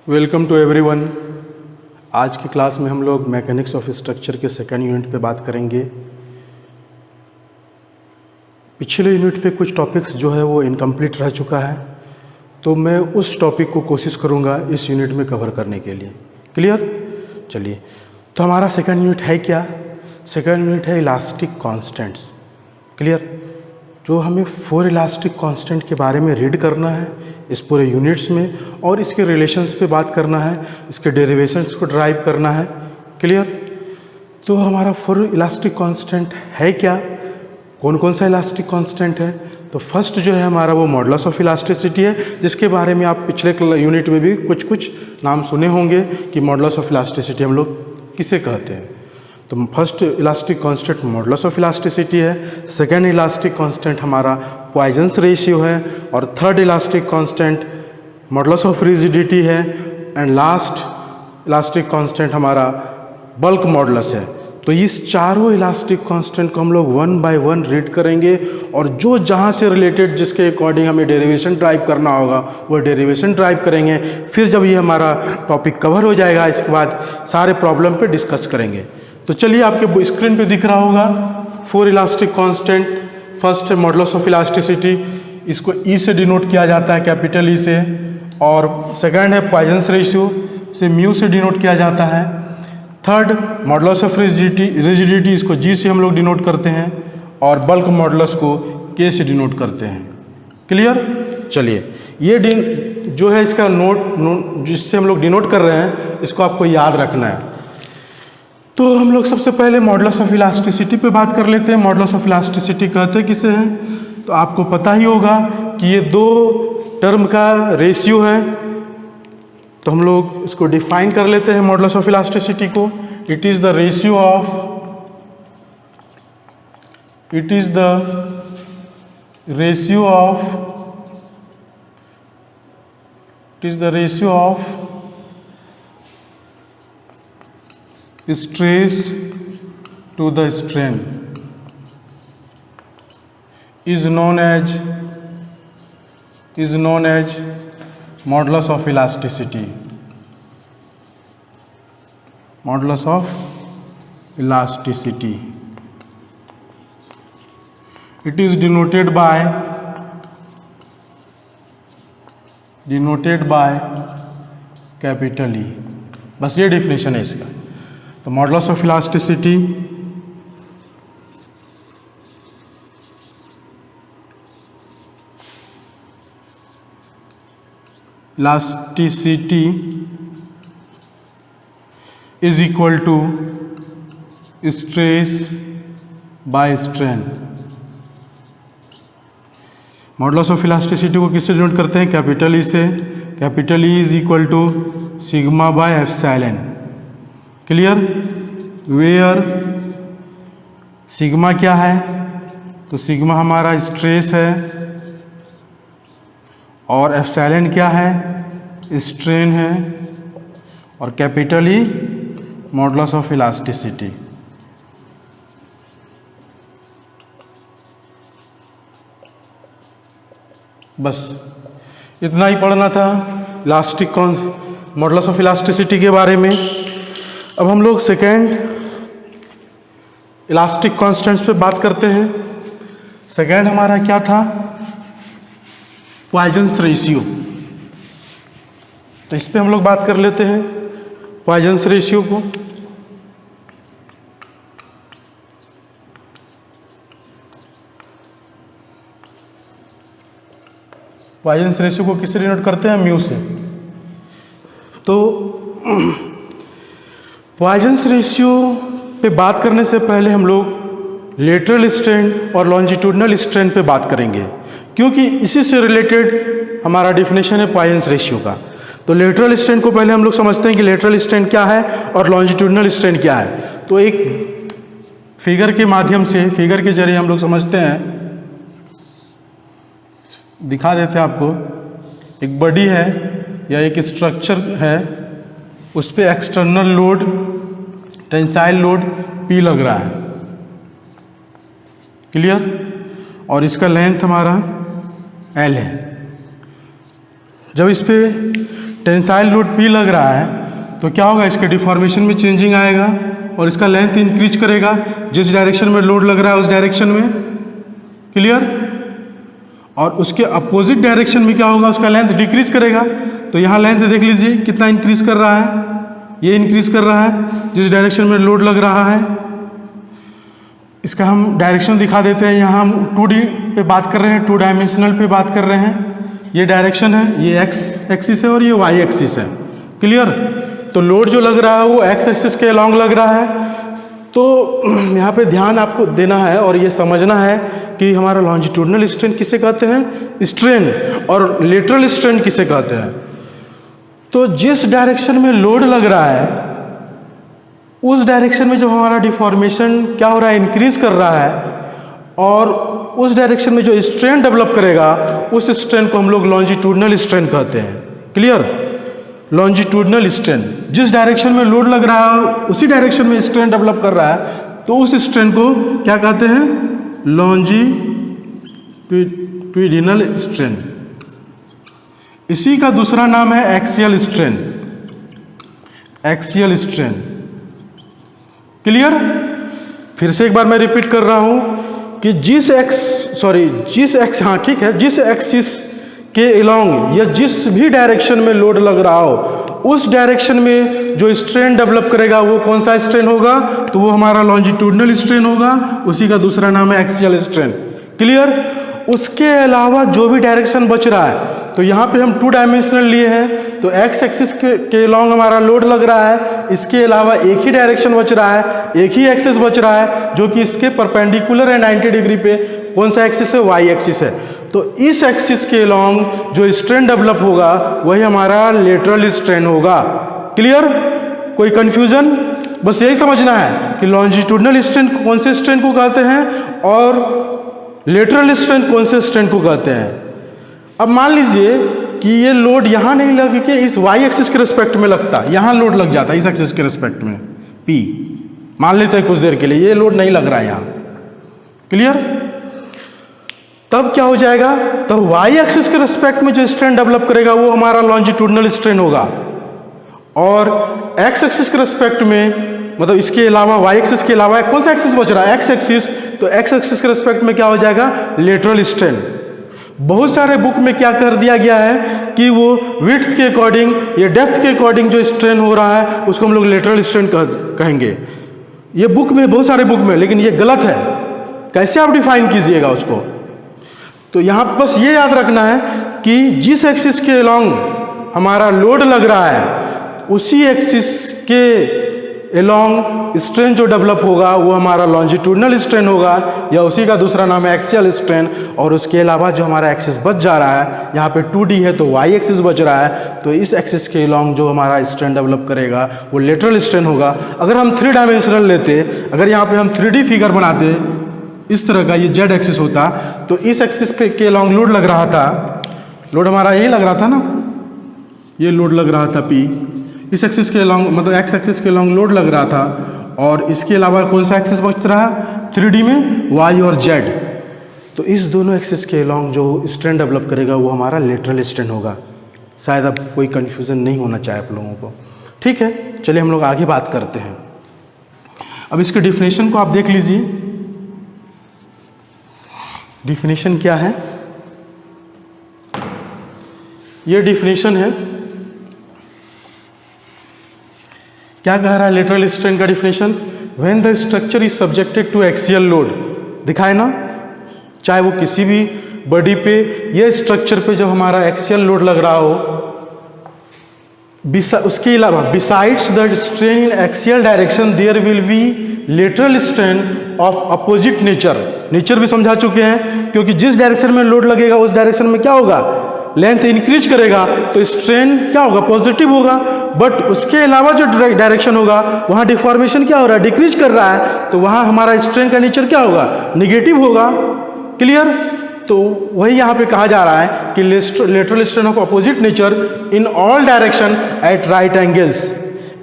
Welcome to everyone. आज की class में हम लोग मैकेनिक्स ऑफ स्ट्रक्चर के सेकेंड यूनिट पे बात करेंगे। पिछले यूनिट पे कुछ टॉपिक्स जो है वो इनकम्प्लीट रह चुका है, तो मैं उस टॉपिक को कोशिश करूँगा इस यूनिट में कवर करने के लिए। क्लियर? चलिए, तो हमारा सेकेंड यूनिट है क्या? सेकेंड यूनिट है इलास्टिक कांस्टेंट्स। क्लियर? जो हमें 4 इलास्टिक कांस्टेंट के बारे में रीड करना है इस पूरे यूनिट्स में, और इसके रिलेशंस पे बात करना है, इसके डेरिवेशंस को ड्राइव करना है। क्लियर? तो हमारा 4 इलास्टिक कांस्टेंट है क्या? कौन कौन सा इलास्टिक कांस्टेंट है? तो फर्स्ट जो है हमारा वो मॉडुलस ऑफ इलास्टिसिटी है, जिसके बारे में आप पिछले यूनिट में भी कुछ नाम सुने होंगे कि मॉडुलस ऑफ इलास्टिसिटी हम लोग किसे कहते हैं। तो first elastic constant modulus of elasticity है, सेकेंड इलास्टिक कांस्टेंट हमारा पॉइजन्स रेशियो है, और third elastic constant modulus of rigidity है, एंड लास्ट इलास्टिक कांस्टेंट हमारा बल्क मॉडुलस है। तो इस चारों इलास्टिक कांस्टेंट को हम लोग 1 बाय 1 रीड करेंगे, और जो जहाँ से रिलेटेड जिसके अकॉर्डिंग हमें डेरिवेशन ड्राइव करना होगा वो डेरिवेशन ड्राइव करेंगे। फिर जब ये हमारा टॉपिक कवर हो जाएगा, इसके बाद सारे प्रॉब्लम पे डिस्कस करेंगे। तो चलिए, आपके स्क्रीन पे दिख रहा होगा 4 इलास्टिक कांस्टेंट। फर्स्ट है मॉडुलस ऑफ इलास्टिसिटी, इसको ई से डिनोट किया जाता है, कैपिटल ई से। और सेकंड है पॉइजन्स रेशियो, से म्यू से डिनोट किया जाता है। थर्ड मॉडुलस ऑफ रिजिडिटी, इसको जी से हम लोग डिनोट करते हैं, और बल्क मॉडुलस को के से डिनोट करते हैं। क्लियर? चलिए, ये जो है इसका नोट जिससे हम लोग डिनोट कर रहे हैं, इसको आपको याद रखना है। तो हम लोग सबसे पहले मॉडुलस ऑफ इलास्टिसिटी पे बात कर लेते हैं। मॉडुलस ऑफ इलास्टिसिटी कहते हैं किसे हैं? तो आपको पता ही होगा कि ये 2 टर्म का रेशियो है। तो हम लोग इसको डिफाइन कर लेते हैं मॉडुलस ऑफ इलास्टिसिटी को। It is the ratio of stress to the strain is known as modulus of elasticity. Modulus of elasticity. It is denoted by capital E। बस ये डेफिनेशन है इसका। तो modulus of elasticity is equal to stress by strain. Modulus of elasticity को किससे denote करते हैं? Capital E से। Capital E is equal to sigma by epsilon. Clear? Where sigma क्या है? तो सिग्मा हमारा स्ट्रेस है, और एप्सिलॉन क्या है? स्ट्रेन है, और capital E modulus of elasticity. बस इतना ही पढ़ना था मॉडुलस ऑफ इलास्टिसिटी के बारे में। अब हम लोग सेकेंड इलास्टिक कांस्टेंट्स पे बात करते हैं। सेकेंड हमारा क्या था? Poisson's ratio. तो इस पे हम लोग बात कर लेते हैं पॉइजन्स रेशियो को। पॉइजन्स रेशियो को किससे डिनोट करते हैं? म्यू से। तो पॉइजन्स रेशियो पे बात करने से पहले हम लोग लेटरल स्ट्रेन और लॉन्जिट्यूडनल स्ट्रेन पे बात करेंगे, क्योंकि इसी से रिलेटेड हमारा डेफिनेशन है पॉइजन्स रेशियो का। तो लेटरल स्ट्रेन को पहले हम लोग समझते हैं कि लेटरल स्ट्रेन क्या है और लॉन्जिट्यूडनल स्ट्रेन क्या है। तो एक फिगर के माध्यम से, फिगर के जरिए हम लोग समझते हैं, दिखा देते हैं आपको। एक बॉडी है या एक स्ट्रक्चर है, उस पर external load, tensile load P लग रहा है। क्लियर? और इसका लेंथ हमारा L है। जब इस पे टेंसाइल लोड P लग रहा है तो क्या होगा, इसके डिफॉर्मेशन में चेंजिंग आएगा और इसका लेंथ इंक्रीज करेगा। जिस डायरेक्शन में लोड लग रहा है उस डायरेक्शन में, क्लियर। और उसके अपोजिट डायरेक्शन में क्या होगा, उसका लेंथ डिक्रीज करेगा। तो यहाँ लेंथ देख लीजिए कितना इंक्रीज कर रहा है, ये इंक्रीज कर रहा है जिस डायरेक्शन में लोड लग रहा है। इसका हम डायरेक्शन दिखा देते हैं। यहाँ हम 2D पे बात कर रहे हैं, 2 डायमेंशनल पे बात कर रहे हैं। ये डायरेक्शन है, ये एक्स एक्सिस है और ये वाई एक्सिस है, क्लियर। तो लोड जो लग रहा है वो एक्स एक्सिस के अलॉन्ग लग रहा है। तो यहाँ पे ध्यान आपको देना है और ये समझना है कि हमारा लॉन्जिट्यूडनल स्ट्रेन किसे कहते हैं, स्ट्रेन, और लेटरल स्ट्रेन किसे कहते हैं। तो जिस डायरेक्शन में लोड लग रहा है उस डायरेक्शन में जब हमारा डिफॉर्मेशन क्या हो रहा है, इंक्रीज कर रहा है, और उस डायरेक्शन में जो स्ट्रेन डेवलप करेगा उस स्ट्रेन को हम लोग लॉन्जिट्यूडनल स्ट्रेन कहते हैं, क्लियर। लॉन्जिट्यूडनल स्ट्रेन, जिस डायरेक्शन में लोड लग रहा है उसी डायरेक्शन में स्ट्रेन डेवलप कर रहा है तो उस स्ट्रेन को क्या कहते हैं, लॉन्जिट्यूडिनल स्ट्रेन। इसी का दूसरा नाम है axial strain, axial strain, clear. फिर से एक बार मैं रिपीट कर रहा हूं कि जिस एक्सिस के अलोंग या जिस भी डायरेक्शन में लोड लग रहा हो उस डायरेक्शन में जो स्ट्रेन डेवलप करेगा वो कौन सा स्ट्रेन होगा, तो वो हमारा लॉन्जिट्यूडनल स्ट्रेन होगा। उसी का दूसरा नाम है एक्सियल स्ट्रेन, क्लियर। उसके अलावा जो भी डायरेक्शन बच रहा है, तो यहाँ पे हम 2 डायमेंशनल लिए हैं तो एक्स एक्सिस के अलोंग हमारा लोड लग रहा है। इसके अलावा एक ही डायरेक्शन बच रहा है, एक ही एक्सिस बच रहा है जो कि इसके परपेंडिकुलर है 90 डिग्री पे। कौन सा एक्सिस है, वाई एक्सिस है। तो इस एक्सिस के अलोंग जो स्ट्रेन डेवलप होगा वही हमारा लेटरल स्ट्रेन होगा, क्लियर। कोई कंफ्यूजन, बस यही समझना है कि लॉन्जिट्यूडनल स्ट्रेन कौन से स्ट्रेन को कहते हैं और लेटरल स्ट्रेन कौन से स्ट्रेन को कहते हैं। अब मान लीजिए कि ये लोड यहाँ नहीं लग के इस वाई एक्सिस के रिस्पेक्ट में लगता, यहाँ लोड लग जाता इस एक्सिस के रिस्पेक्ट में, पी मान लेते हैं कुछ देर के लिए, ये लोड नहीं लग रहा है यहाँ, क्लियर। तब क्या हो जाएगा, तब वाई एक्सिस के रिस्पेक्ट में जो स्ट्रेन डेवलप करेगा वो हमारा लॉन्जिट्यूडनल स्ट्रेन होगा, और एक्स एक्सिस के रिस्पेक्ट में, मतलब इसके अलावा वाई एक्सिस के अलावा कौन सा एक्सिस बच रहा है, एक्स एक्सिस, तो एक्स एक्सिस के रिस्पेक्ट में क्या हो जाएगा, लेटरल स्ट्रेन। बहुत सारे बुक में क्या कर दिया गया है कि वो विड्थ के अकॉर्डिंग या डेप्थ के अकॉर्डिंग जो स्ट्रेन हो रहा है उसको हम लोग लेटरल स्ट्रेन कहेंगे। ये बुक में, बहुत सारे बुक में, लेकिन ये गलत है। कैसे आप डिफाइन कीजिएगा उसको। तो यहाँ बस ये याद रखना है कि जिस एक्सिस के अलोंग हमारा लोड लग रहा है उसी एक्सिस के अलोंग स्ट्रेन जो डेवलप होगा वो हमारा लॉन्जिट्यूडनल स्ट्रेन होगा, या उसी का दूसरा नाम है एक्सियल स्ट्रेन। और उसके अलावा जो हमारा एक्सिस बच जा रहा है, यहाँ पे 2D है तो वाई एक्सिस बच रहा है, तो इस एक्सिस के अलोंग जो हमारा स्ट्रेन डेवलप करेगा वो लेटरल स्ट्रेन होगा। अगर हम 3 डायमेंशनल लेते, अगर यहाँ पे हम 3D फिगर बनाते, इस तरह का ये जेड एक्सिस होता, तो इस एक्सिस के अलोंग लोड लग रहा था, लोड हमारा यही लग रहा था ना, ये लोड लग रहा था पी, इस एक्सिस के अलोंग, मतलब एक्स एक्सिस के अलोंग लोड लग रहा था, और इसके अलावा कौन सा एक्सिस बच रहा है 3D में, वाई और जेड। तो इस दोनों एक्सिस के अलोंग जो स्ट्रेन डेवलप करेगा वो हमारा लेटरल स्ट्रेन होगा। शायद अब कोई कन्फ्यूज़न नहीं होना चाहिए आप लोगों को, ठीक है। चलिए हम लोग आगे बात करते हैं। अब इसके डिफिनेशन को आप देख लीजिए। डिफिनेशन क्या है, ये डिफिनेशन है, क्या कह रहा है लेटरल स्ट्रेन का definition, when the structure is subjected to axial load, दिखाए ना, चाहे वो किसी भी बॉडी पे या स्ट्रक्चर पे जब हमारा एक्सियल लोड लग रहा हो, उसके अलावा besides the strain in axial direction there will be lateral strain of opposite nature. Nature भी समझा चुके हैं, क्योंकि जिस डायरेक्शन में लोड लगेगा उस डायरेक्शन में क्या होगा, लेंथ इंक्रीज करेगा तो स्ट्रेन क्या होगा, पॉजिटिव होगा। बट उसके अलावा जो डायरेक्शन होगा वहाँ डिफॉर्मेशन क्या हो रहा है, डिक्रीज कर रहा है, तो वहाँ हमारा स्ट्रेन का नेचर क्या होगा, निगेटिव होगा, क्लियर। तो वही यहाँ पे कहा जा रहा है कि lateral strain of opposite nature in all direction at right angles.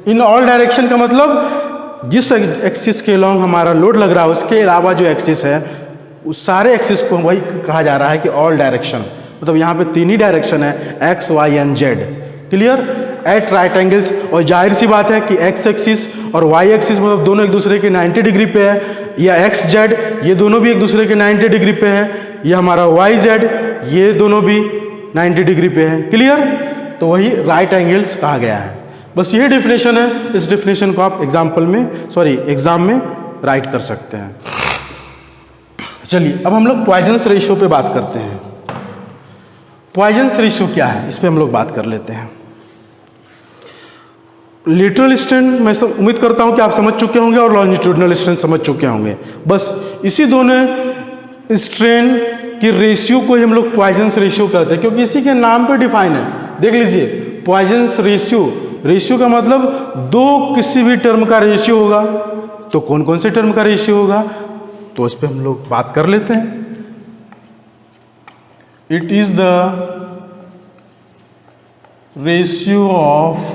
In all direction का मतलब जिस एक्सिस के अलोंग हमारा लोड लग रहा है उसके अलावा जो एक्सिस है उस सारे एक्सिस को वही कहा जा रहा है कि ऑल डायरेक्शन, मतलब यहाँ पे 3 ही डायरेक्शन है, X Y and Z, clear, at right angles. और जाहिर सी बात है कि एक्स एक्सिस और वाई एक्सिस मतलब दोनों एक दूसरे के 90 डिग्री पे है, या एक्स जेड ये दोनों भी एक दूसरे के 90 डिग्री पे है, या हमारा वाई जेड ये दोनों भी 90 डिग्री पे है। क्लियर, तो वही राइट एंगल्स कहा गया है। बस यही डेफिनेशन है, इस डेफिनेशन को आप एग्जाम में राइट कर सकते हैं। चलिए अब हम लोग पॉइजन्स रेशियो पे बात करते हैं। पॉइजन्स रेशियो क्या है, इस पे हम लोग बात कर लेते हैं। लेटरल स्ट्रेन मैं उम्मीद करता हूं कि आप समझ चुके होंगे और लॉन्जिट्यूडिनल स्ट्रेन समझ चुके होंगे। बस इसी दोनों स्ट्रेन की रेशियो को ही हम लोग पॉइजन्स रेशियो कहते हैं, क्योंकि इसी के नाम पे डिफाइन है। देख लीजिए, पॉइजन्स रेशियो, रेशियो का मतलब दो किसी भी टर्म का रेशियो होगा। तो कौन कौन से टर्म का रेशियो होगा, तो उस पर हम लोग बात कर लेते हैं। It is the ratio of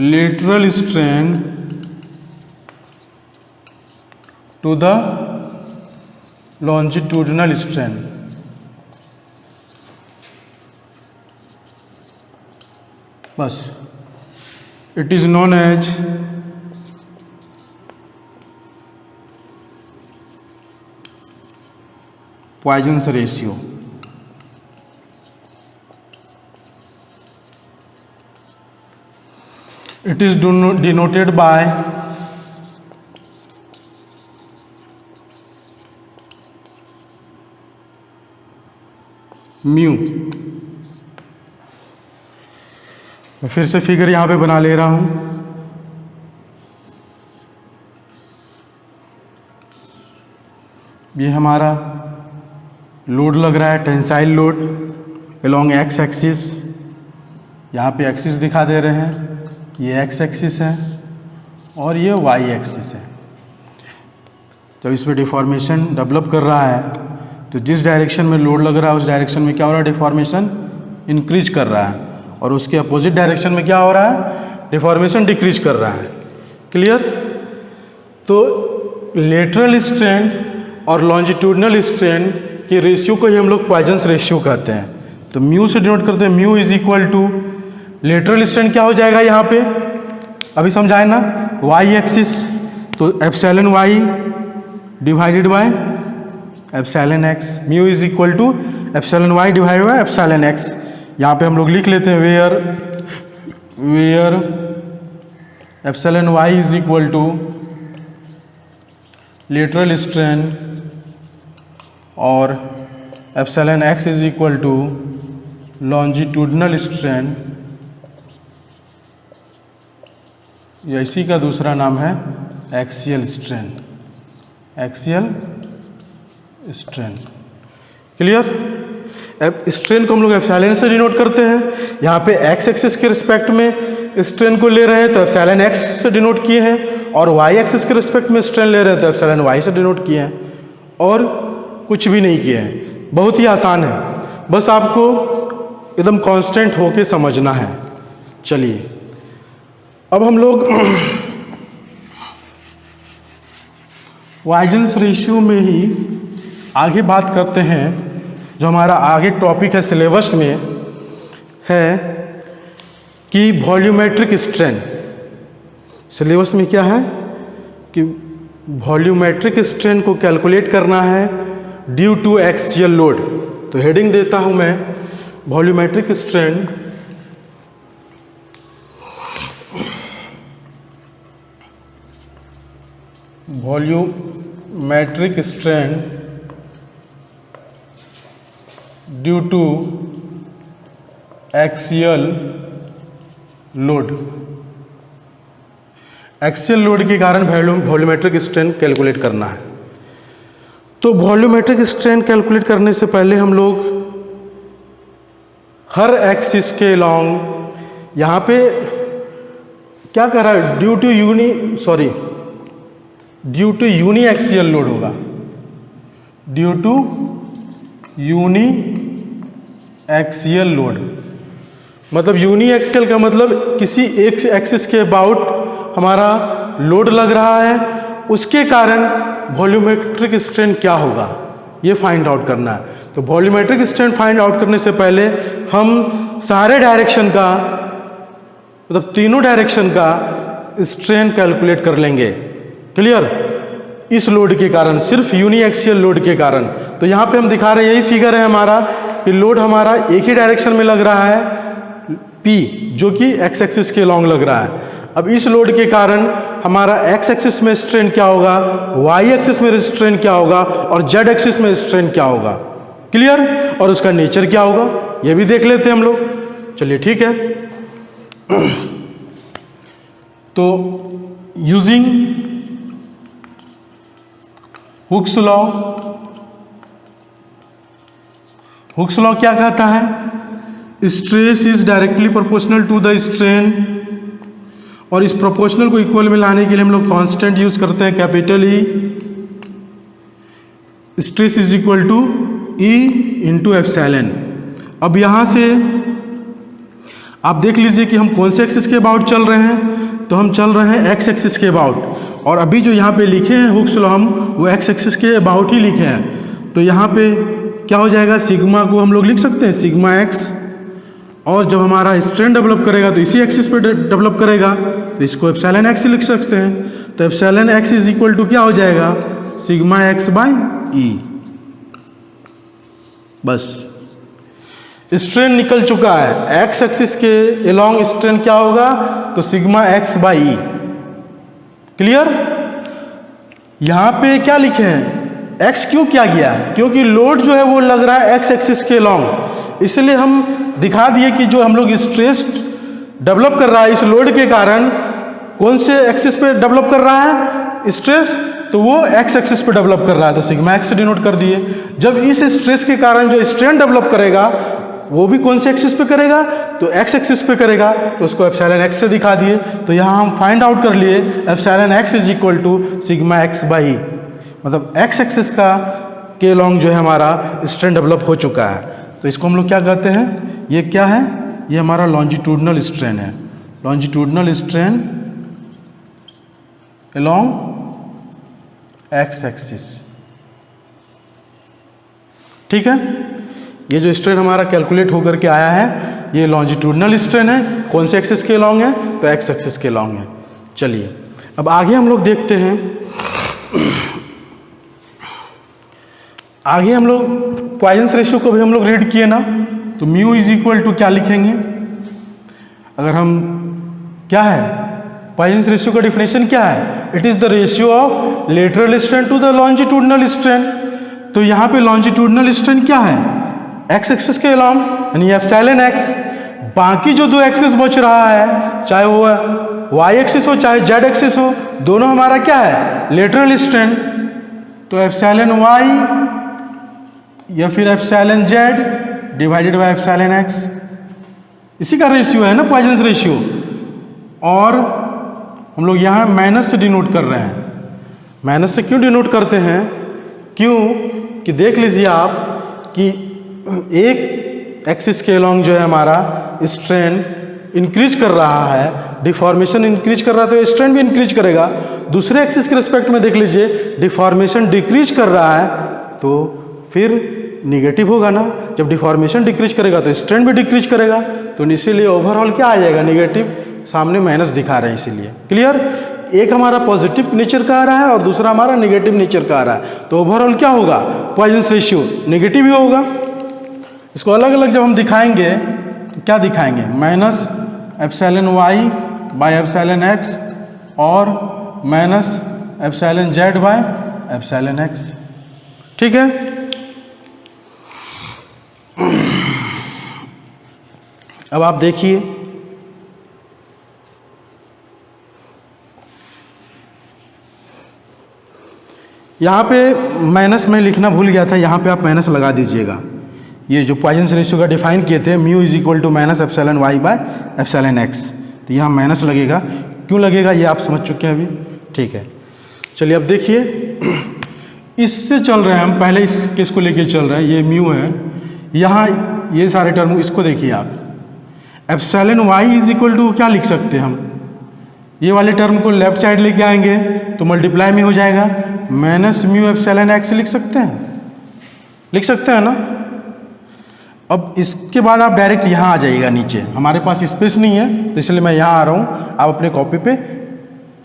lateral strain to the longitudinal strain। बस, it is known as Poisson's ratio। It is denoted by mu. मैं फिर से फिगर यहां पे बना ले रहा हूं। ये हमारा लोड लग रहा है, tensile load along x axis. यहाँ पे एक्सिस दिखा दे रहे हैं, ये एक्स एक्सिस है और ये वाई एक्सिस है। जब इसमें डिफॉर्मेशन डेवलप कर रहा है तो जिस डायरेक्शन में लोड लग रहा है उस डायरेक्शन में क्या हो रहा है, डिफॉर्मेशन इंक्रीज कर रहा है, और उसके अपोजिट डायरेक्शन में क्या हो रहा है, डिफॉर्मेशन डिक्रीज कर रहा है। क्लियर, तो लेटरल स्ट्रेन और लॉन्जिट्यूडिनल स्ट्रेन के रेशियो को ही हम लोग पॉइजन्स रेशियो कहते हैं। तो म्यू से डिनोट करते हैं, mu is equal to lateral strain क्या हो जाएगा यहाँ पे, अभी समझाए ना, वाई एक्सिस, तो epsilon y divided by epsilon x. Mu is equal to epsilon y divided by epsilon x. यहाँ पे हम लोग लिख लेते हैं where epsilon Y is equal to lateral strain और epsilon x is equal to longitudinal strain. इसी का दूसरा नाम है axial strain, axial strain. Clear, strain को हम लोग एप्सिलॉन से डिनोट करते हैं। यहाँ पे एक्स एक्सिस के रिस्पेक्ट में स्ट्रेन को ले रहे हैं तो एप्सिलॉन एक्स से डिनोट किए हैं, और वाई एक्सिस के रिस्पेक्ट में स्ट्रेन ले रहे हैं तो एप्सिलॉन वाई से डिनोट किए हैं, और कुछ भी नहीं किए हैं। बहुत ही आसान है, बस आपको एकदम कांस्टेंट होके समझना है। चलिए अब हम लोग पॉइजन्स रेशियो में ही आगे बात करते हैं। जो हमारा आगे टॉपिक है सिलेबस में है कि वॉल्यूमेट्रिक स्ट्रेन। सिलेबस में क्या है कि वॉल्यूमेट्रिक स्ट्रेन को कैलकुलेट करना है ड्यू टू एक्सियल लोड। तो हेडिंग देता हूं मैं, volumetric strain volumetric strain due to axial load. Axial load के कारण वॉल्यूमेट्रिक स्ट्रेन कैलकुलेट करना है। तो वॉल्यूमेट्रिक स्ट्रेन कैलकुलेट करने से पहले हम लोग हर एक्सिस के लॉन्ग यहाँ पे क्या कर रहा है, due to uniaxial load होगा, due to uniaxial load. मतलब यूनी एक्सियल का मतलब किसी एक एक्सिस के अबाउट हमारा लोड लग रहा है, उसके कारण वॉल्यूमेट्रिक स्ट्रेन क्या होगा, ये फाइंड आउट करना है। तो वॉल्यूमेट्रिक स्ट्रेन फाइंड आउट करने से पहले हम सारे डायरेक्शन का, मतलब तीनों डायरेक्शन का स्ट्रेन कैलकुलेट कर लेंगे। क्लियर? इस लोड के कारण, सिर्फ यूनिएक्सियल लोड के कारण। तो यहाँ पे हम दिखा रहे हैं, यही फिगर है हमारा कि लोड हमारा एक ही डायरेक्शन में लग रहा है P, जो कि एक्स एक्सिस के लॉन्ग लग रहा है। अब इस लोड के कारण हमारा एक्स एक्सिस में स्ट्रेन क्या होगा, वाई एक्सिस में स्ट्रेन क्या होगा और जेड एक्सिस में स्ट्रेन क्या होगा। क्लियर? और उसका नेचर क्या होगा ये भी देख लेते हैं हम लोग। चलिए ठीक है। तो using Hooke's law, Hooke's law क्या कहता है, stress is directly proportional to the strain, और इस प्रोपोर्शनल को इक्वल में लाने के लिए हम लोग कांस्टेंट यूज करते हैं capital E. Stress is equal to E into epsilon. अब यहां से आप देख लीजिए कि हम कौन से एक्सिस के अबाउट चल रहे हैं, तो हम चल रहे हैं एक्स एक्सिस के अबाउट, और अभी जो यहाँ पे लिखे हैं हुक्स लॉ हम वो एक्स एक्सिस के अबाउट ही लिखे हैं। तो यहाँ पे क्या हो जाएगा, सिग्मा को हम लोग लिख सकते हैं सिग्मा एक्स, और जब हमारा स्ट्रेन डेवलप करेगा तो इसी एक्सिस पे डेवलप करेगा, तो इसको एप्सिलॉन एक्स लिख सकते हैं। तो epsilon x is equal to क्या हो जाएगा, सिग्मा एक्स बाई ई। बस स्ट्रेन निकल चुका है, एक्स एक्सिस के अलोंग स्ट्रेन क्या होगा, तो sigma x by E. Clear? यहां पे क्या लिखे हैं, एक्स क्यों किया गया, क्योंकि लोड जो है वो लग रहा है एक्स एक्सिस के अलोंग, इसलिए हम दिखा दिए कि जो हम लोग स्ट्रेस डेवलप कर रहा है इस लोड के कारण, कौन से एक्सिस पे डेवलप कर रहा है स्ट्रेस, तो वो एक्स एक्सिस पे डेवलप कर रहा है, तो सिग्मा एक्स से डिनोट कर दिए। जब इस स्ट्रेस के कारण जो स्ट्रेन डेवलप करेगा वो भी कौन से एक्सिस पे करेगा, तो एक्स एक्सिस पे करेगा, तो उसको एप्सिलॉन एक्स से दिखा दिए। तो यहाँ हम फाइंड आउट कर लिए epsilon x is equal to sigma x by, मतलब एक्स एक्सिस का के लॉन्ग जो है हमारा स्ट्रेन डेवलप हो चुका है। तो इसको हम लोग क्या कहते हैं, ये क्या है, ये हमारा लॉन्जिट्यूडनल स्ट्रेन है, longitudinal strain along x axis. ठीक है, ये जो स्ट्रेन हमारा कैलकुलेट होकर के आया है ये लॉन्जिट्यूडनल स्ट्रेन है, कौन से एक्सिस के लॉन्ग है, तो एक्स एक्सिस के लॉन्ग है। चलिए अब आगे हम लोग देखते हैं, आगे हम लोग पॉइजन्स रेशियो को भी हम लोग रीड किए ना, तो म्यू इज इक्वल टू क्या लिखेंगे, अगर हम क्या है पॉइजन्स रेशियो का डिफिनेशन क्या है, it is the ratio of lateral strain to the longitudinal strain. तो यहाँ पे लॉन्जिट्यूडनल स्ट्रेन क्या है, एक्स एक्सिस के अलोंग यानी एप्सिलॉन एक्स, बाकी जो दो एक्सिस बच रहा है चाहे वो वाई एक्सिस हो चाहे जेड एक्सिस हो, दोनों हमारा क्या है लेटरल स्ट्रेन, तो एप्सिलॉन वाई या फिर epsilon Z divided by epsilon x, इसी का रेशियो है ना पॉइजन्स रेशियो। और हम लोग यहाँ माइनस से डिनोट कर रहे हैं, माइनस से क्यों डिनोट करते हैं, क्यों कि देख लीजिए आप कि एक एक्सिस के अलोंग जो है हमारा स्ट्रेन इंक्रीज कर रहा है, डिफॉर्मेशन इंक्रीज कर रहा है तो स्ट्रेन भी इंक्रीज करेगा। दूसरे एक्सिस के रिस्पेक्ट में देख लीजिए डिफॉर्मेशन डिक्रीज कर रहा है तो फिर निगेटिव होगा ना, जब डिफॉर्मेशन डिक्रीज करेगा तो स्ट्रेन भी डिक्रीज करेगा, तो इसीलिए ओवरऑल क्या आ जाएगा निगेटिव, सामने माइनस दिखा रहे हैं इसीलिए। क्लियर, एक हमारा पॉजिटिव नेचर का आ रहा है और दूसरा हमारा नेगेटिव नेचर का आ रहा है, तो ओवरऑल क्या होगा पॉइजन्स रेशियो नेगेटिव ही होगा। इसको अलग अलग जब हम दिखाएंगे तो क्या दिखाएंगे, minus epsilon Y by epsilon x और minus epsilon z by epsilon x. ठीक है, अब आप देखिए यहाँ पे माइनस में लिखना भूल गया था, यहाँ पे आप माइनस लगा दीजिएगा। ये जो पॉइजन्स रेशियो का डिफाइन किए थे mu is equal to minus epsilon Y by epsilon X, तो यहाँ माइनस लगेगा, क्यों लगेगा ये आप समझ चुके हैं अभी। ठीक है, चलिए अब देखिए इससे चल रहे हैं हम, पहले इस केस को लेके चल रहे हैं, ये म्यू है, यहाँ ये सारे टर्म इसको देखिए आप, epsilon Y is equal to क्या लिख सकते हैं हम, ये वाले टर्म को लेफ्ट साइड लेके आएंगे तो मल्टीप्लाई में हो जाएगा, माइनस म्यू एप्सिलॉन एक्स लिख सकते हैं। लिख सकते हैं ना। अब इसके बाद आप डायरेक्ट यहाँ आ जाइएगा नीचे, हमारे पास स्पेस नहीं है तो इसलिए मैं यहाँ आ रहा हूँ, आप अपने कॉपी पे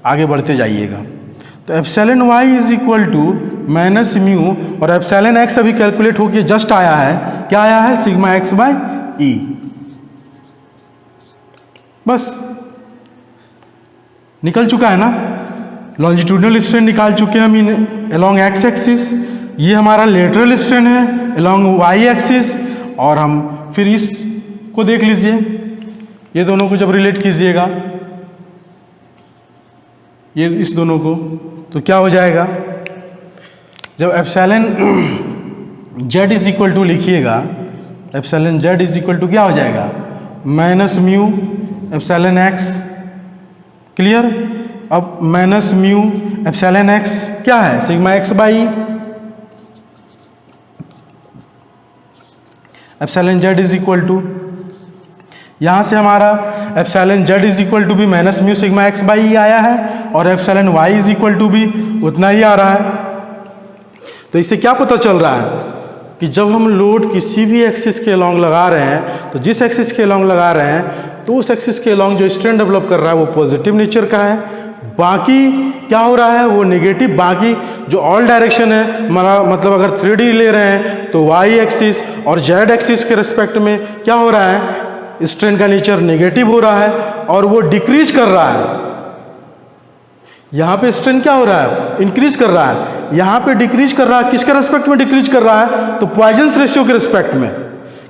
आगे बढ़ते जाइएगा। तो epsilon Y is equal to minus mu, और एप्सिलॉन एक्स अभी कैलकुलेट होके जस्ट आया है, क्या आया है, सिग्मा एक्स बाय ई। बस निकल चुका है ना। लॉन्जिट्यूडनल स्ट्रेन निकाल चुके हैं हम इन अलोंग एक्स एक्सिस, ये हमारा लेटरल स्ट्रेन है अलोंग वाई एक्सिस, और हम फिर इस को देख लीजिए, ये दोनों को जब रिलेट कीजिएगा, ये इस दोनों को, तो क्या हो जाएगा, जब epsilon z is equal to लिखिएगा, epsilon z is equal to क्या हो जाएगा, minus mu epsilon x. Clear. अब माइनस म्यू एप्सिलॉन एक्स क्या है, sigma x by epsilon z is equal to, यहाँ से हमारा epsilon z is equal to भी minus mu sigma x by आया है, और epsilon Y is equal to भी उतना ही आ रहा है। तो इससे क्या पता चल रहा है कि जब हम लोड किसी भी एक्सिस के अलॉन्ग लगा रहे हैं, तो जिस एक्सिस के अलॉन्ग लगा रहे हैं तो उस एक्सिस के अलॉन्ग जो स्ट्रेन डेवलप कर रहा है वो पॉजिटिव नेचर का है, बाकी क्या हो रहा है वो नेगेटिव। बाकी जो ऑल डायरेक्शन है हमारा, मतलब अगर 3D ले रहे हैं तो वाई एक्सिस और जेड एक्सिस के रिस्पेक्ट में क्या हो रहा है, स्ट्रेन का नेचर नेगेटिव हो रहा है और वो डिक्रीज कर रहा है। यहाँ पे स्ट्रेन क्या हो रहा है, इंक्रीज कर रहा है, यहाँ पे डिक्रीज कर रहा है। किसके रिस्पेक्ट में डिक्रीज कर रहा है, तो पॉइजन्स रेशियो के रिस्पेक्ट में,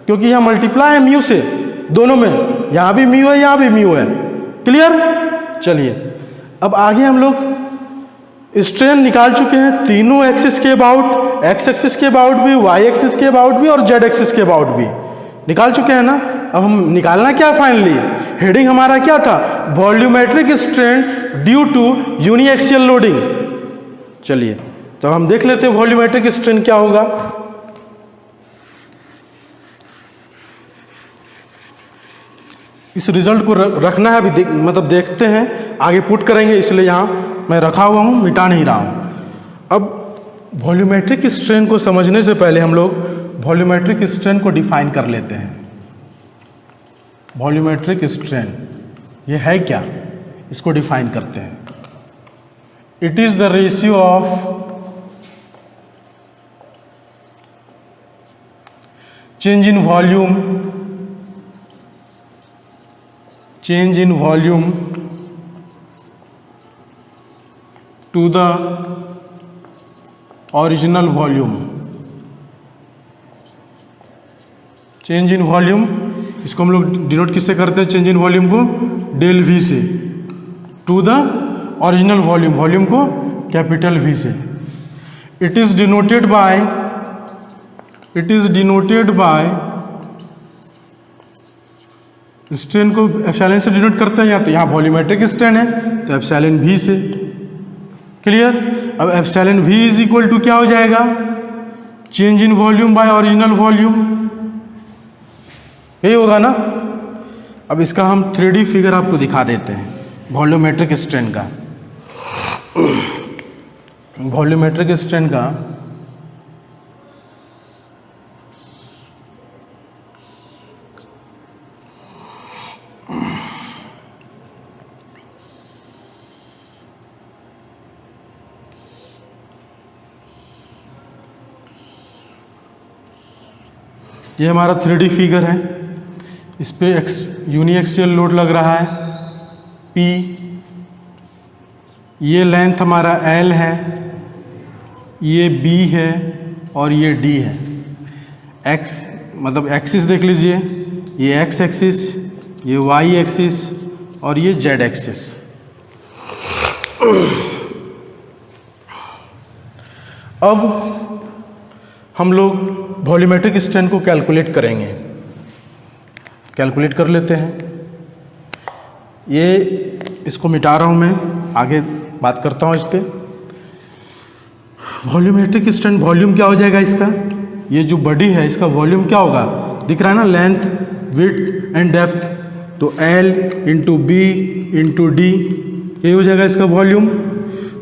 क्योंकि यहाँ मल्टीप्लाई है म्यू से दोनों में, यहाँ भी म्यू है यहाँ भी म्यू है। क्लियर। चलिए अब आगे हम लोग स्ट्रेन निकाल चुके हैं तीनों एक्सिस के अबाउट, एक्स एक्सिस के अबाउट भी, वाई एक्सिस के अबाउट भी और जेड एक्सिस के अबाउट भी निकाल चुके हैं ना। अब हम निकालना क्या फाइनली, हेडिंग हमारा क्या था, volumetric strain due to uniaxial loading. चलिए तो हम देख लेते हैं वॉल्यूमेट्रिक स्ट्रेन क्या होगा। इस रिजल्ट को रखना है अभी, मतलब देखते हैं, आगे पुट करेंगे, इसलिए यहाँ मैं रखा हुआ हूँ, मिटा नहीं रहा हूँ। अब वॉल्यूमेट्रिक स्ट्रेन को समझने से पहले हम लोग वॉल्यूमेट्रिक स्ट्रेन को डिफाइन कर लेते हैं। वॉल्यूमेट्रिक स्ट्रेन ये है क्या, इसको डिफाइन करते हैं। It is the ratio of change in volume to the original volume. Change in volume, इसको हम लोग डिनोट किससे करते हैं, चेंज इन वॉल्यूम को डेल वी से, to the original volume, volume को कैपिटल वी से। It is denoted by strain को एप्सिलॉन से डिनोट करते हैं, या तो यहाँ वॉल्यूमेट्रिक स्ट्रेन है तो एप्सिलॉन वी से। क्लियर। अब epsilon V is equal to क्या हो जाएगा, change in volume by original volume, यही होगा ना। अब इसका हम 3D फिगर आपको दिखा देते हैं वॉल्यूमेट्रिक स्ट्रेन का। वॉल्यूमेट्रिक स्ट्रेन का ये हमारा 3D फिगर है, इस पे यूनिएक्सियल लोड लग रहा है P, ये लेंथ हमारा L है, ये B है और ये D है। X मतलब एक्सिस देख लीजिए, ये X एक्सिस, ये Y एक्सिस और ये Z एक्सिस। अब हम लोग वॉल्यूमेट्रिक स्ट्रेन को कैलकुलेट करेंगे। कैलकुलेट कर लेते हैं। ये इसको मिटा रहा हूँ मैं, आगे बात करता हूँ इस पर। वॉल्यूमेट्रिक स्ट्रेन वॉल्यूम क्या हो जाएगा इसका, ये जो बॉडी है इसका वॉल्यूम क्या होगा, दिख रहा है ना, लेंथ, विड्थ एंड डेप्थ, तो L into B into D, ये हो जाएगा इसका वॉल्यूम।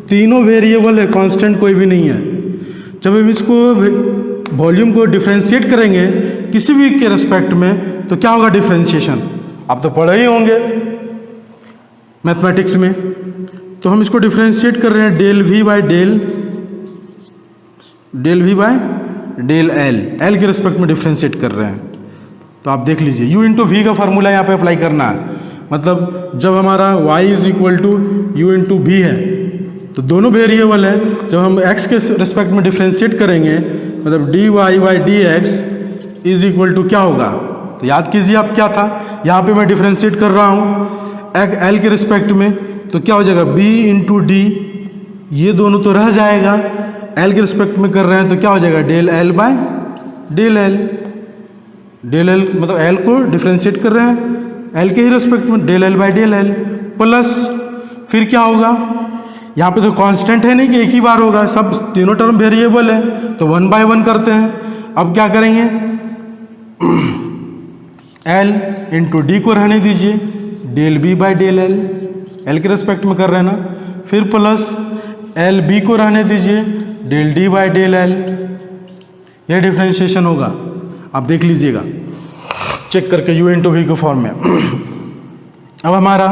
तीनों वेरिएबल है, कांस्टेंट कोई भी नहीं है। जब हम इसको वॉल्यूम को डिफ्रेंशिएट करेंगे किसी भी के रेस्पेक्ट में तो क्या होगा डिफ्रेंशिएशन, आप तो पढ़े ही होंगे मैथमेटिक्स में। तो हम इसको डिफ्रेंशिएट कर रहे हैं del V by del L के रिस्पेक्ट में डिफ्रेंशिएट कर रहे हैं। तो आप देख लीजिए u इंटू वी का फार्मूला यहाँ पे अप्लाई करना है, मतलब जब हमारा y is equal to U into V है तो दोनों वेरिएबल है, जब हम x के रिस्पेक्ट में डिफ्रेंशिएट करेंगे मतलब dy by D X is equal to क्या होगा, तो याद कीजिए आप क्या था, यहाँ पे मैं डिफ्रेंशिएट कर रहा हूँ एल के रिस्पेक्ट में तो क्या हो जाएगा b इंटू डी, ये दोनों तो रह जाएगा, एल के रिस्पेक्ट में कर रहे हैं तो क्या हो जाएगा del L by del L, del L मतलब एल को डिफ्रेंशिएट कर रहे हैं एल के ही रिस्पेक्ट में del L by del L plus फिर क्या होगा, यहाँ पे तो कांस्टेंट है नहीं कि एक ही बार होगा, सब तीनों टर्म वेरिएबल है तो 1 बाय 1 करते हैं। अब क्या करेंगे एल इंटू डी को रहने दीजिए del B by del L के रिस्पेक्ट में कर रहे हैं ना, फिर प्लस एल बी को रहने दीजिए del D by del L, यह डिफ्रेंशिएशन होगा। आप देख लीजिएगा चेक करके u इंटू वी के फॉर्म में। अब हमारा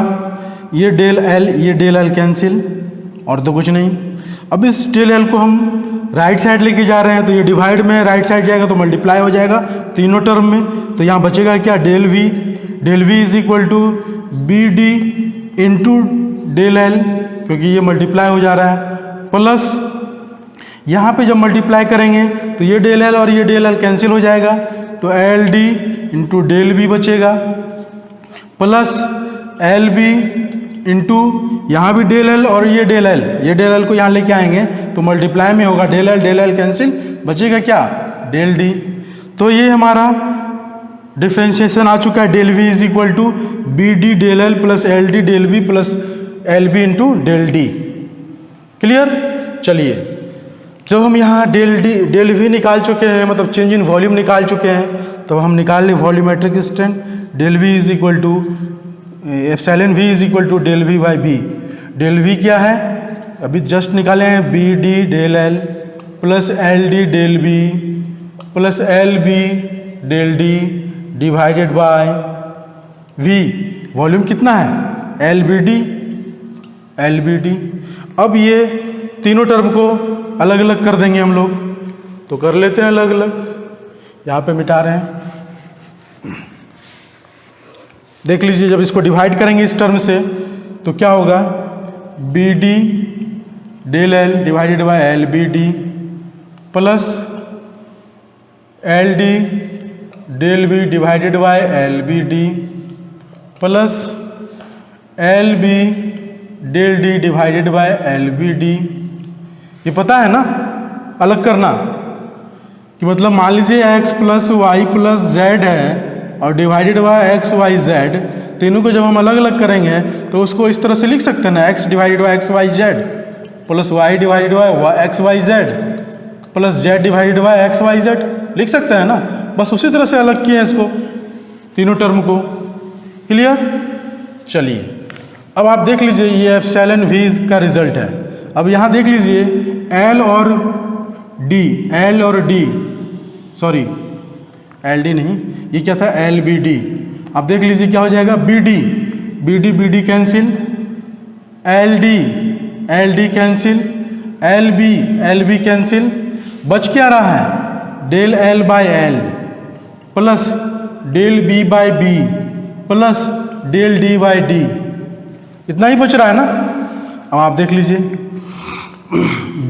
ये डेल एल कैंसिल और तो कुछ नहीं। अब इस डेल एल को हम राइट साइड लेके जा रहे हैं तो ये डिवाइड में राइट साइड जाएगा तो मल्टीप्लाई हो जाएगा तीनों टर्म में, तो यहाँ बचेगा क्या del V is equal to B D into del L क्योंकि ये मल्टीप्लाई हो जा रहा है, प्लस यहाँ पे जब मल्टीप्लाई करेंगे तो ये डेल एल और ये डेल एल कैंसिल हो जाएगा तो L D into del B बचेगा प्लस एल बी इंटू यहाँ भी डेल एल और ये डेल एल को यहाँ लेके आएंगे तो मल्टीप्लाई में होगा डेल एल कैंसिल, बचेगा क्या डेल डी। तो ये हमारा डिफ्रेंशिएशन आ चुका है del V is equal to B D del L plus L D del B plus L B into del D. Clear. चलिए जब हम यहाँ डेल वी निकाल चुके हैं मतलब चेंज इन वॉल्यूम निकाल चुके हैं तो हम निकाल लें volumetric strain del V is equal to epsilon V is equal to del V by B. Del V क्या है अभी जस्ट निकाले हैं B D del L plus L D del B plus L B del D divided by V. Volume कितना है L B D. अब ये तीनों टर्म को अलग अलग कर देंगे हम लोग, तो कर लेते हैं अलग अलग, यहाँ पे मिटा रहे हैं। देख लीजिए जब इसको डिवाइड करेंगे इस टर्म से तो क्या होगा B D del L divided by L B D plus L D del B divided by L B D plus L B del D divided by L B D. ये पता है ना अलग करना कि मतलब मान लीजिए x plus Y plus Z है और divided by X Y Z, तीनों को जब हम अलग अलग करेंगे तो उसको इस तरह से लिख सकते हैं ना x divided by X Y Z plus Y divided by X Y Z plus Z divided by X Y Z लिख सकते हैं ना, बस उसी तरह से अलग किए हैं इसको तीनों टर्म को। क्लियर। चलिए अब आप देख लीजिए ये एप्सिलॉन वी का रिजल्ट है। अब यहाँ देख लीजिए एल और डी सॉरी एल डी नहीं ये क्या था एल बी डी। अब देख लीजिए क्या हो जाएगा B D cancel, L D cancel, L B cancel, बच क्या रहा है del L by L plus del B by B plus del D by D, इतना ही बच रहा है ना। अब आप देख लीजिए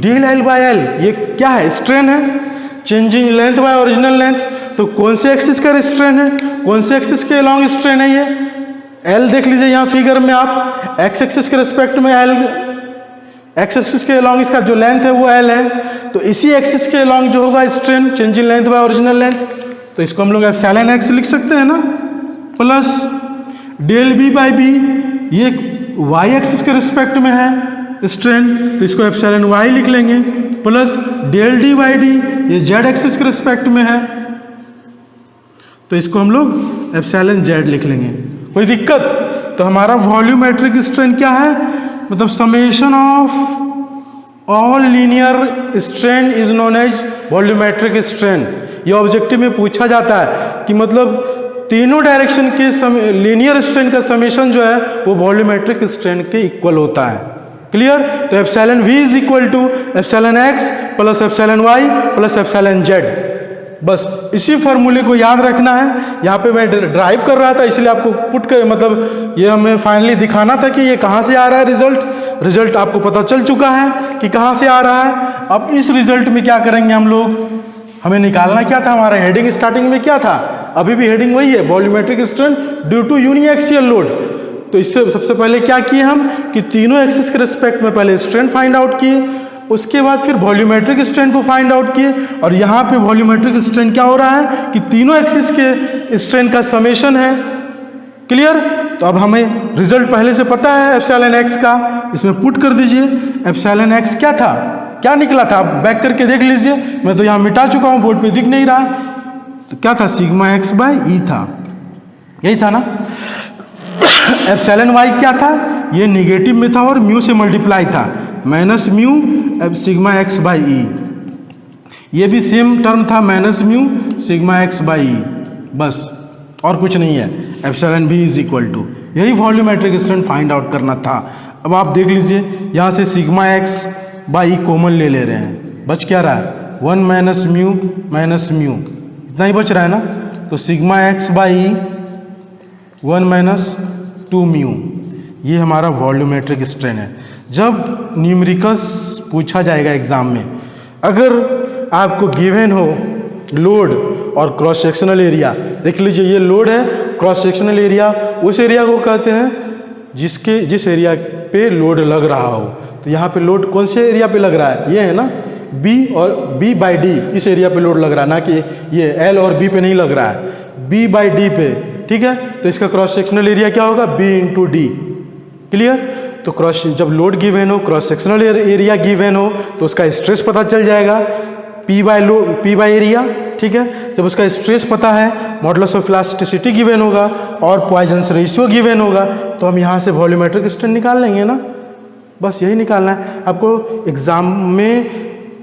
डेल एल बाय एल ये क्या है स्ट्रेन है, changing length bye original length, तो कौन से एक्सिस का स्ट्रेन है, कौन से एक्सिस के लॉन्ग स्ट्रेन है ये एल। देख लीजिए यहाँ फिगर में आप एक्स एक्सिस के रिस्पेक्ट में एल, एक्स एक्सिस के लॉन्ग इसका जो लेंथ है वो एल है, तो इसी एक्सिस के लॉन्ग जो होगा strain changing length bye original length, तो इसको हम लोग एप्सिलॉन एक्स लिख सकते हैं ना plus del B by B ये वाई एक्सिस के रिस्पेक्ट में है स्ट्रेन तो इसको एप्सिलॉन वाई लिख लेंगे plus del D by D ये जेड एक्सिस के रिस्पेक्ट में है तो इसको हम लोग एप्सिलॉन जेड लिख लेंगे। कोई दिक्कत। तो हमारा वॉल्यूमेट्रिक स्ट्रेन क्या है मतलब summation of all linear strain is known as volumetric strain. ये ऑब्जेक्टिव में पूछा जाता है कि मतलब तीनों डायरेक्शन के लीनियर स्ट्रेन का समेशन जो है वो वॉल्यूमेट्रिक स्ट्रेन के इक्वल होता है। क्लियर? तो epsilon V is equal to epsilon X plus epsilon Y plus epsilon Z. बस इसी फॉर्मूले को याद रखना है। यहाँ पे मैं ड्राइव कर रहा था इसलिए आपको पुट कर मतलब ये हमें फाइनली दिखाना था कि ये कहाँ से आ रहा है रिजल्ट आपको पता चल चुका है कि कहाँ से आ रहा है। अब इस रिजल्ट में क्या करेंगे हम लोग, हमें निकालना क्या था, हमारा हेडिंग स्टार्टिंग में क्या था, अभी भी हेडिंग वही है, volumetric strain due to uniaxial load. तो इससे सबसे पहले क्या किए हम कि तीनों एक्सिस के रिस्पेक्ट में पहले स्ट्रेन फाइंड आउट किए, उसके बाद फिर वॉल्यूमेट्रिक स्ट्रेन को फाइंड आउट किए। और यहाँ पे वॉल्यूमेट्रिक स्ट्रेन क्या हो रहा है कि तीनों एक्सिस के स्ट्रेन का समेशन है। क्लियर? तो अब हमें रिजल्ट पहले से पता है एप्सिलॉन एक्स का, इसमें पुट कर दीजिए। एप्सिलॉन एक्स क्या था, क्या निकला था, आप बैक करके देख लीजिए, मैं तो यहाँ मिटा चुका हूँ, बोर्ड पे दिख नहीं रहा। तो क्या था, सिग्मा एक्स बाई ई था, यही था ना। एप्सिलॉन वाई क्या था, ये निगेटिव में था और म्यू से मल्टीप्लाई था, minus mu sigma x by e. ये भी सेम टर्म था, minus mu sigma x by e, बस और कुछ नहीं है। एप्सिलॉन भी इज इक्वल टू, यही वॉल्यूमेट्रिक स्ट्रेन फाइंड आउट करना था। अब आप देख लीजिए यहाँ से सिग्मा एक्स बाई कॉमन ले रहे हैं, बच क्या रहा है, 1 माइनस म्यू, इतना ही बच रहा है ना। तो sigma x by 1 minus 2 mu, ये हमारा वॉल्यूमेट्रिक स्ट्रेन है। जब न्यूमेरिकल्स पूछा जाएगा एग्जाम में, अगर आपको गिवन हो लोड और क्रॉस सेक्शनल एरिया, देख लीजिए ये लोड है, क्रॉस सेक्शनल एरिया उस एरिया को कहते हैं जिस एरिया पे लोड लग रहा हो। तो यहाँ पे लोड कौन से एरिया पे लग रहा है, ये है ना B और B बाई डी, इस एरिया पे लोड लग रहा है, ना कि ये L और B पे नहीं लग रहा है, B बाई डी पे। ठीक है, तो इसका क्रॉस सेक्शनल एरिया क्या होगा, B इंटू डी। क्लियर? तो क्रॉस जब लोड गिवन हो, क्रॉस सेक्शनल एरिया गिवन हो, तो उसका स्ट्रेस पता चल जाएगा, P बाई एरिया। ठीक है, जब उसका स्ट्रेस पता है, मॉडुलस ऑफ इलास्टिसिटी गिवन होगा और पॉइजन्स रेशियो गिवन होगा, तो हम यहाँ से वॉल्यूमेट्रिक स्ट्रेन निकाल लेंगे ना। बस यही निकालना है आपको। एग्जाम में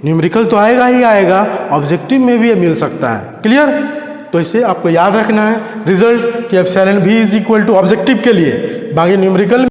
न्यूमेरिकल तो आएगा ही आएगा, ऑब्जेक्टिव में भी मिल सकता है। क्लियर? तो इसे आपको याद रखना है रिजल्ट कि एप्सिलॉन भी इज इक्वल टू ऑब्जेक्टिव के लिए, बाकी न्यूमेरिकल